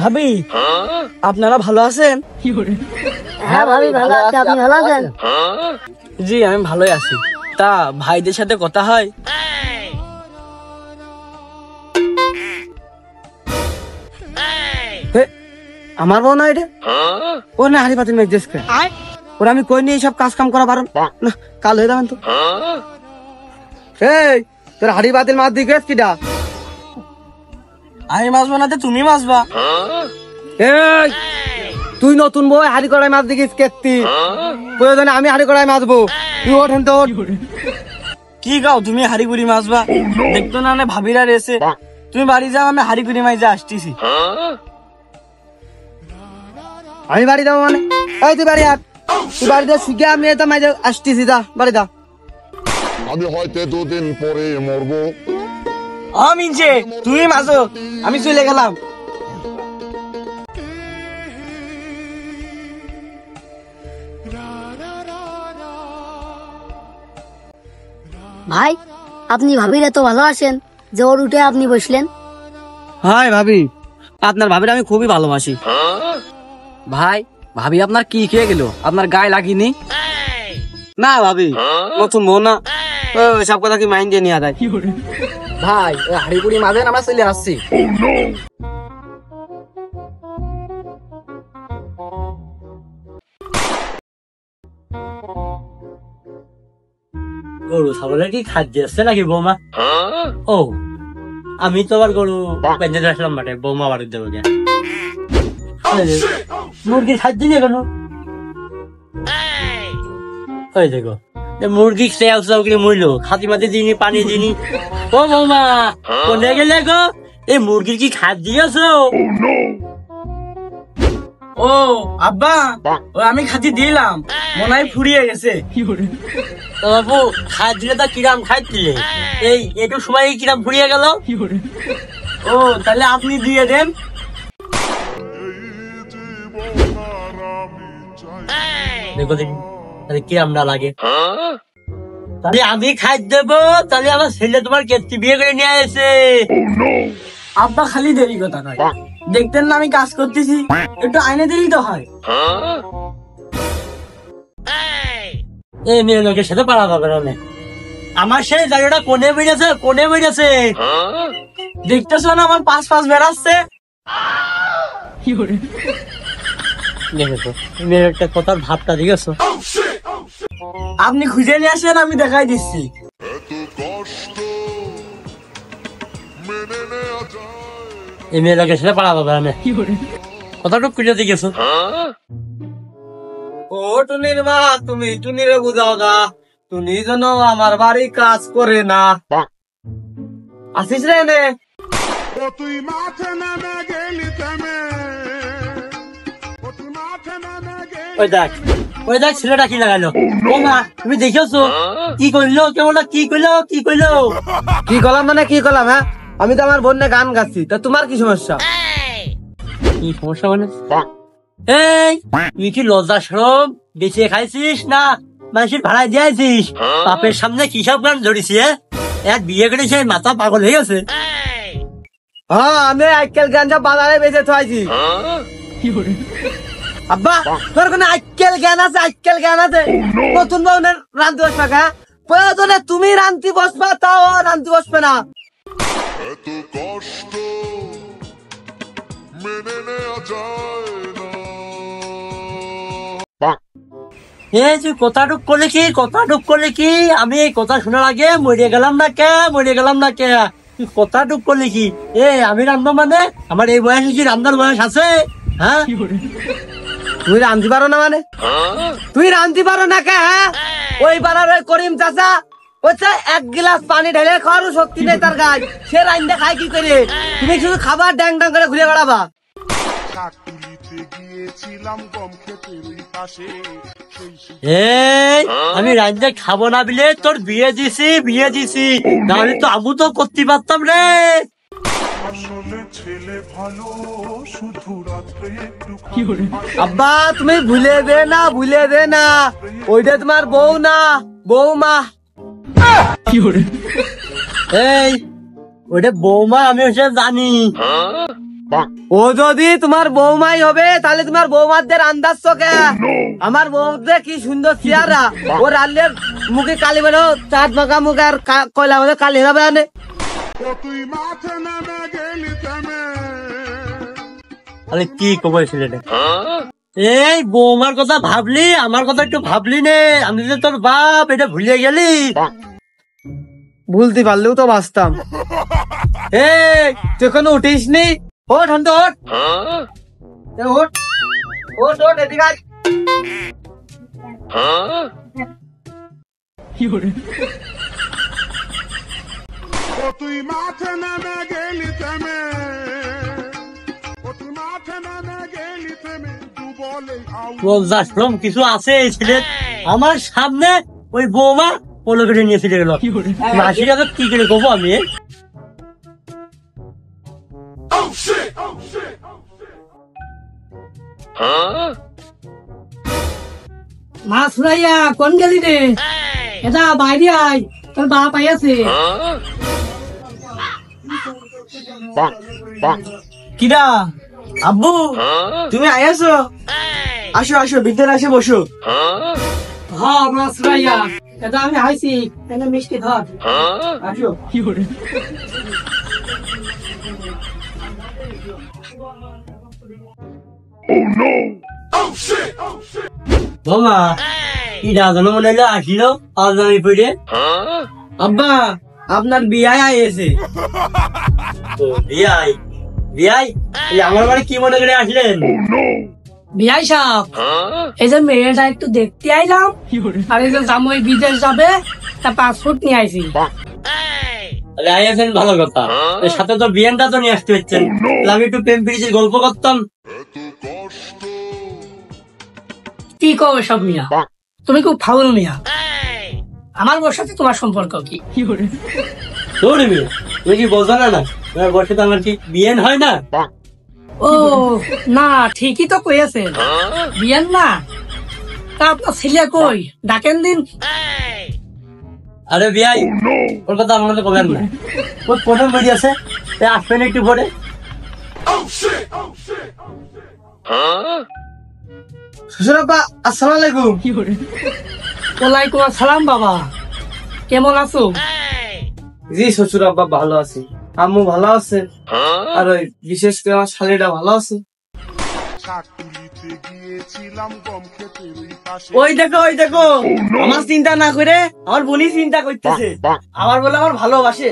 ভাবি আপনারা ভালো আছেন? হ্যাঁ ভাবি ভালো আছি, আপনি ভালো আছেন? জি আমি ভালোই আছি। তা ভাইদের সাথে কথা হয়? আমার বোন এটা ও না হারি পাতিল মেঘ দেশকে ওরা আমি কই নিয়ে সব কাজ কাম করা পারো না, কাল হয়ে যাবেন তো। এই তোর হাড়ি বাতিল মাছ দিকে কিটা? আমি মাছ বানাতে তুমি মাছবা? এই তুই নতুন বউ হাড়ি কড়াই মাছ দিকে কেটতি, প্রয়োজনে আমি হাড়ি কড়াই মাছবো, তুই ওঠেন তো। কি গাও তুমি হাড়ি কুড়ি মাছবা? দেখতো না ভাবিরা রেছে, তুমি বাড়ি যাও, আমি হাড়ি কুড়ি মাছ আসতেছি। আমি বাড়ি যাবো মানে? এই তুই বাড়ি আট, তুই বাড়িতে শিখে আমি এটা মাঝে আসতেছি, যা বাড়ি যা। আমি হয়তো দুদিন পরে মরবো। আমি যে তুই মাঝো, আমি চলে গেলাম। ভাই আপনি ভাবির এত ভালোবাসেন যে ওর উঠে আপনি বসলেন। হাই ভাবি, আপনার ভাবির আমি খুবই ভালোবাসি। ভাই ভাবি আপনার কি খেয়ে গেল? আপনার গায়ে লাগিনি? না ভাবি নতুন বউ না, সব কথা কি মাইন্ড দিয়ে নিয়ে যায়। ভাই হাড়ি পুড়ি মাঝে আমরা চলে আসছি। গরু ছাগলের কি খাদ্য আছে নাকি বৌমা? ও আমি তো আবার গরু বেঁধে আসলাম বাটে, বৌমা বাড়ির দেবো গে। মুরগির খাদ্য নিয়ে কেন? ওই দেখো মুরগি খেয়ে মরল, খাতি মাতি দিনি, পানি দিনি। ও বৌমা কোনে গেলে গো? এই মুরগির কি খাদ্য দিয়েছ? ও আব্বা ও আমি খাতি দিলাম, মনে হয় ফুরিয়ে গেছে। বাবু খাই দিলে তা কিরাম খাই দিলে? এই একটু সময় কিরাম ফুরিয়ে গেল। ও তাহলে আপনি দিয়ে দেন। দেখো দেখি তাহলে কিরাম না লাগে। তাহলে আমি খাই দেবো, তাহলে আমার ছেলে তোমার কেটে বিয়ে করে নিয়ে এসে। আব্বা খালি দেরি কথা নয়, দেখতেন না আমি কাজ করতেছি, একটু আইনে দিলেই তো হয়। এই মেয়ে লোকের সাথে পারা যাবে না, আমার সেই জায়গাটা কোনে বেরিয়েছে, কোনে বেরিয়েছে দেখতেছো না? আমার পাশ পাশ বেড়াচ্ছে। দেখেছো মেয়ের একটা কথার ভাবটা দেখেছো? আপনি খুঁজে নিয়ে আসেন, আমি দেখাই দিচ্ছি। এই মেয়ে লোকের সাথে পারা যাবে না, কথাটুক খুঁজে দেখেছো? ও টুনির মা, তুমি টুনিরে বুঝাও না, টুনি যেন আমার বাড়ি কাজ করে না। আসিস রে নে। ওই দেখ ওই দেখ ছেলেটা কি লাগালো। ও মা তুমি দেখেছো কি করলো? কেমন কি করলো? কি করলো? কি করলাম মানে কি করলাম? হ্যাঁ আমি তো আমার বোনে গান গাচ্ছি, তা তোমার কি সমস্যা? কি সমস্যা মানে? এই তুই কি লজ্জা শরম বেঁচে খাইছিস না মানুষের ভাড়ায় দিয়েছিস? বাপের সামনে কি সব গান ধরেছি? এক বিয়ে করেছে মাথা পাগল হয়ে গেছে। হ্যাঁ আমি আজকাল গানটা বাজারে বেঁচে থাইছি। আব্বা তোর কোনো আজকাল জ্ঞান আছে? আজকাল জ্ঞান আছে? নতুন বউনের রান্তি বসবা কা? প্রয়োজনে তুমি রান্তি বসবা, তাও রান্তি বসবে না। এত কষ্ট মেনে নেওয়া যায় না। তুই কথাটুক করলে কি? কথাটুক করলে কি? আমি এই কথা শোনার আগে মরে গেলাম না কে? মরে গেলাম না কে? তুই কথাটুক করলে কি? আমি রান্ধবো মানে? আমার এই বয়সে কি রান্নার বয়স আছে? হ্যাঁ তুই রান্ধতে পারো না মানে? তুই রান্ধতে পারো না কে? হ্যাঁ ওই পাড়ার ওই করিম চাচা হচ্ছে এক গ্লাস পানি ঢেলে খাওয়ারও শক্তি নেই তার গায়ে, সে রান্ধতে খায় কি করে? তুমি শুধু খাবার ড্যাং ড্যাং করে ঘুরে বেড়াবা। আমি রান্না খাবো না বলে তোর বিয়ে দিছি, বিয়ে দিছি, নাহলে তো আমি তো করতে পারতাম রে। আব্বা তুমি ভুলে দে না, ভুলে দে না, ওইটা তোমার বউ না, বৌমা। এই ওইটা বৌমা, আমি ওসব জানি। ও যদি তোমার বৌমাই হবে তাহলে তোমার বৌমাদের আন্দাজ চোখে আমার বৌমাদের কি সুন্দর চেহারা, ও রাল্লের মুখে কালি বেরো, চাঁদ মাখা মুখে আর কয়লা মধ্যে কালি হবে আনে। আরে কি কবে ছেলেটা, এই বৌমার কথা ভাবলি, আমার কথা একটু ভাবলি নে। আমি যে তোর বাপ, এটা ভুলে গেলি? ভুলতে পারলেও তো বাঁচতাম। এই তুই এখনো উঠিস নি? ওঠ হন্ত ওঠ, ওঠ ওঠ ওঠ, এদিকে আয়। তুই মাঠে নেমে গেলি থেমে, তুই মাঠে নেমে গেলি থেমে, তু বলে লজ্জাশ্রম কিছু আছে এই ছেলে। আমার সামনে ওই বৌমা পোলো কেটে নিয়ে ফিরে গেল। মাসির আগে কি করে কবো আমি? মা সুরাইয়া কোন গেলি রে? এটা বাইরে আয়, তোর বাপ আইয়াছে। কিরা আব্বু, তুমি আইয়াছো? আসো আসো, ভিতরে আসে বসো। হ্যাঁ মা সুরাইয়া, এটা আমি আইছি, এনে মিষ্টি ধর। আসো। বৌমা কিরা যেন মনে হলো আসিল আজমি পড়ে। আব্বা আপনার বিয়ায় আইয়েছে। বিয়াই বিয়াই, আমার বাড়ি কি মনে করে আসলেন? বিয়াই সাহেব, এই যে মেয়েটা একটু দেখতে আইলাম, আর এই যে জামাই বিদেশ যাবে, তা পাসপোর্ট নিয়ে আইছি। আইয়াছেন ভালো কথা, এর সাথে তো বিয়েনটা তো নিয়ে আসতে হচ্ছেন। আমি একটু প্রেম প্রীতির গল্প করতাম। কি কো সব মিয়া, তুমি খুব ফাউল মিয়া। আমার বউর সাথে তোমার সম্পর্ক কি? তোর মেয়ে, তুমি কি বোঝো না? না তোমার বসে তো আমার কি বিয়েন হয় না? ও না, ঠিকই তো কইয়াছেন, বিয়েন না। তা আপনার ছেলে কই, ডাকেন দিন। আরে বিয়াই, ওর কথা আমাদের বলেন না। ওর প্রথম বেরিয়ে আছে, আসবেন একটু পরে। শ্বশুর আব্বা আসসালামু আলাইকুম। ওয়ালাইকুম আসসালাম বাবা, কেমন আছো? জি শ্বশুর আব্বা ভালো আছি, আম্মু ভালো আছে, আর ওই বিশেষ করে আমার শালিটা ভালো আছে। শাকতুলিতে গিয়েছিলাম গম খেতে, ওই পাশে ওই দেখো ওই দেখো, আমার চিন্তা না করে আমার বোনই চিন্তা করতেছে। আমার বলে আমার ভালোবাসে।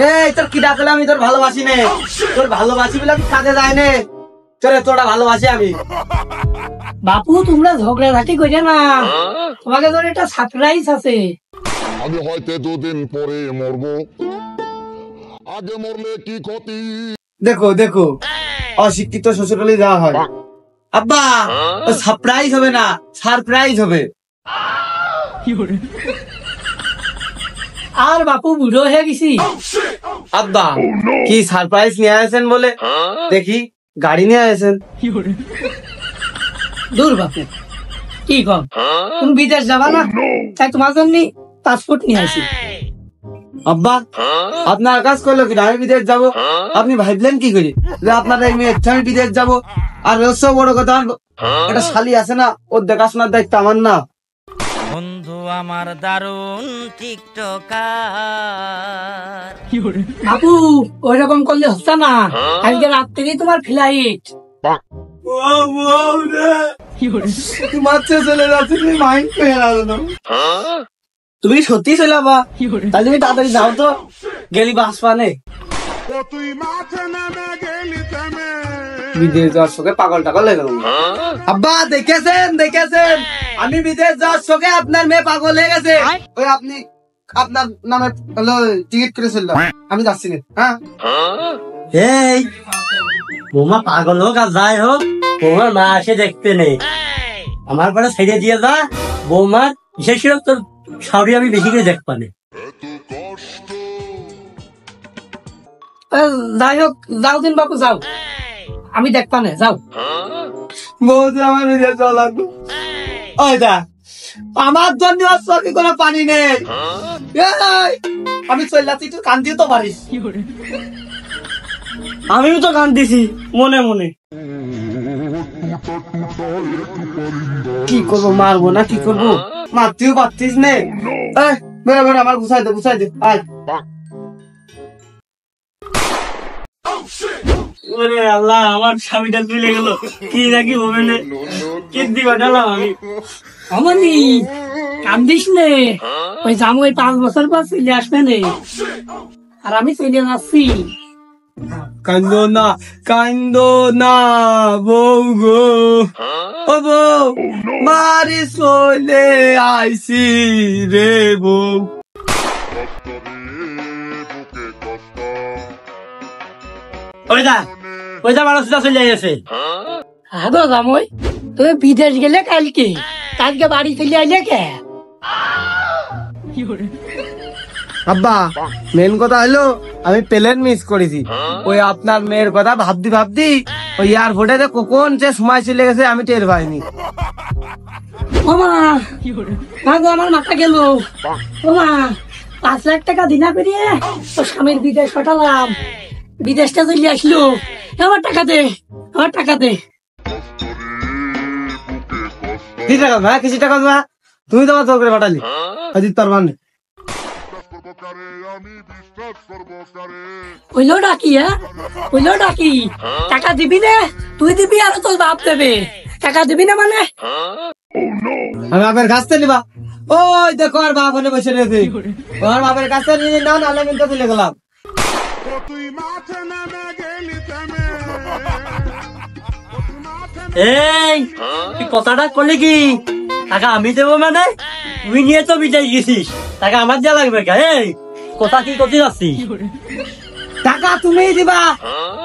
এই তোর কি ডাকলে আমি তোর ভালোবাসি নে, তোর ভালোবাসি বলে আমি কাজে যায় নে। চলে তোরা ভালোবাসি আমি। বাপু তোমরা ঝগড়াঝাটি কইরে না, তোমাকে তোর একটা সারপ্রাইজ আছে। আমি হয়তো 2 দিন পরে মরবো, আগে মরলে কি ক্ষতি? দেখো দেখো, অশিক্ষিত শ্বশুর হলে যাওয়া হয়। আব্বা সারপ্রাইজ হবে না, সারপ্রাইজ হবে। আর বাপু বুড়ো হয়ে গেছি। আব্বা কি সারপ্রাইজ নিয়ে আসেন বলে দেখি, গাড়ি নিয়ে আসেন। দূর বাপু, কি কম, তুমি বিদেশ যাবা না, তাই তোমার জন্য পাসপোর্ট নিয়ে আসি। আব্বা আপনার কাজ করলো কি, আমি বিদেশ যাবো? আপনি ভাবলেন কি করে যে আপনার এই মেয়ে আমি বিদেশ যাবো? আর সব বড় কথা, একটা শালি আছে না, ওর দেখাশোনার দায়িত্ব আমার না। বন্ধু আমার দারুণ টিকটকার। বাপু ওই রকম করলে হচ্ছে না, আজকে রাত্রেই তোমার ফ্লাইট। তোমার চলে যাচ্ছে, তুমি মাইন্ড পেয়ে না। তুমি সত্যি চলে যাবা? তাহলে তুমি তাড়াতাড়ি যাও তো, গেলি বাস পানে। তুই মাঠে নেমে গেলি থেমে, বিদেশ যাওয়ার শোকে পাগল টাগল হয়ে গেল। আব্বা দেখেছেন দেখেছেন, আমি বিদেশ যাওয়ার শোকে আপনার মেয়ে পাগল হয়ে গেছে। ওই আপনি আপনার নামে টিকিট করে চললাম, আমি যাচ্ছি না। হ্যাঁ এই বৌমা পাগল হোক আর যাই হোক, বৌমার মা আসে দেখতে নেই। আমার পরে ছেড়ে দিয়ে যা, বৌমার বিশেষ করে তোর শাড়ি আমি বেশি করে দেখ পানে। যাই হোক, যাও দিন বাপু যাও, আমি দেখবা না, যাও। বৌদি আমার বিদেশ যাওয়া লাগবে। ওই দা আমার জন্য আর চোখে কোনো পানি নেই। এই, আমি চলে যাচ্ছি, একটু কান দিয়ে তো পারিস। আমিও তো গান দিছি মনে মনে। কি করবো, মারবো না কি করবো? মারতেও পারতিস নে। বেরো বেরো, আমার গুছাই দে আয়। ওরে আল্লাহ, আমার স্বামীটা চলে গেল, কি নাকি হবে না, কি দিবা ডালাম আমি। অমনি কান্দিস নে, ওই জামাই 5 বছর পর চলে আসবে নে, আর আমি চলে যাচ্ছি। কান্দো না বউ গো, ও বউ মারি চলে আইসি রে বউ। ওই দা মানুষটা চলে গেছে। আগো জামাই, তুমি বিদেশ গেলে কালকে বাড়ি চলে আইলে কে? আব্বা, মেন কথা হলো আমি প্লেন মিস করেছি। ওই আপনার মেয়ের কথা ভাবতি ওই এয়ারপোর্টে কখন যে সময় চলে গেছে আমি টের পাইনি। ওমা আগো, আমার মাথা গেল। ওমা 5 লাখ টাকা দিনা করিয়ে তোর স্বামীর বিদেশ পাঠালাম, বিদেশটা চলে আসলো। আমার টাকা দে। কি টাকা ভাই, কিছু টাকা দেবা? তুমি তো আমার জোর করে পাঠালি, অজিত তোর মানে হইলো ডাকি, হইলো ডাকি। টাকা দিবি না? তুই দিবি আর তোর বাপ দেবে। টাকা দিবি না মানে? আমি বাপের কাছ থেকে নিবা। ওই দেখো আর বাপ হলে বসে রয়েছে, ওর বাপের কাছ থেকে নিয়ে নাও, নাহলে কিন্তু চলে গেলাম। তুই মাঠে নেমে গেলি থেমে। এই তুই কথাটা করলি কি? টাকা আমি দেবো মানে? তুই নিয়ে তো বিদায় গেছিস, টাকা আমার দেওয়া লাগবে কে? এই কথা কি করতে যাচ্ছি? টাকা তুমি দিবা,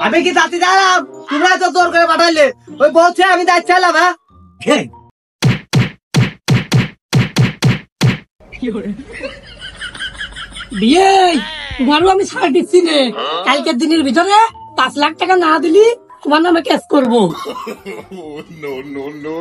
আমি কি জাতি দিলাম? তোমরা তো জোর করে পাঠাইলে। ওই বলছে আমি দায়িত্ব চাইলাম। হ্যাঁ বিয়ে তোমারও আমি ছাড় দিচ্ছি নে। কালকের দিনের ভিতরে 5 লাখ টাকা না দিলি তোমার নামে কেস করবো। No.